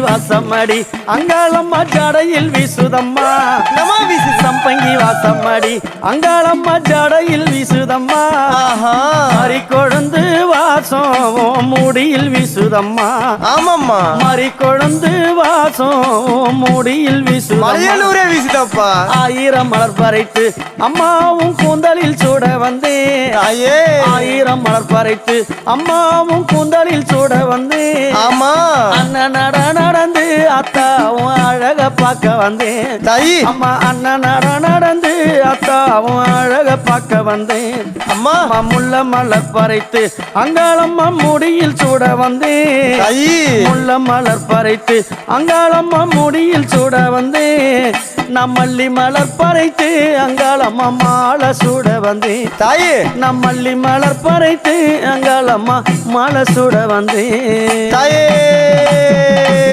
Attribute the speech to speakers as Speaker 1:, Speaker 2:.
Speaker 1: வாசமடி அங்காளம்மா ஜடையில் வீசுதம்மா
Speaker 2: நம்ம வீசு
Speaker 1: சம்பங்கி வாசமடி அங்காளம்மா ஜடையில் வீசுதம்மா மறி கொழுந்து வாசம் மூடியில் வீசுதம்மா
Speaker 2: ஆமாம்மா
Speaker 1: மறி கொழுந்து வாசம் மூடியில் வீசுதம்மா
Speaker 2: மலையனூரே வீசுதப்பா
Speaker 1: ஆயிரம் மலர் பறைத்து அம்மாவும் கூந்தலில் சூட வந்தேன்
Speaker 2: தாயே
Speaker 1: ஆயிரம் மலர் பறைத்து அம்மாவும் கூந்தலில் சூட வந்தேன்
Speaker 2: ஆமா
Speaker 1: அண்ணன் நடந்து அத்தாவும் அழக பார்க்க வந்தேன்
Speaker 2: தாயி
Speaker 1: அம்மா அண்ணன் நடந்து அத்தாவும் அழக பார்க்க வந்தேன்
Speaker 2: அம்மா
Speaker 1: முல்ல மலர் பறைத்து அங்காளம்மா முடியில் சூட வந்தேன்
Speaker 2: தாயி
Speaker 1: முல்ல மலர் பறைத்து அங்காளம்மா முடியில் சூட வந்தேன் நம்மள்ளி மலர் பறைத்து அங்காளம்மா மாலை சூட வந்தேன்
Speaker 2: தாயி
Speaker 1: நம்மள்ளி மலர் பறைத்து அங்காளம்மா மாலை சூட வந்தேன்
Speaker 2: தாயே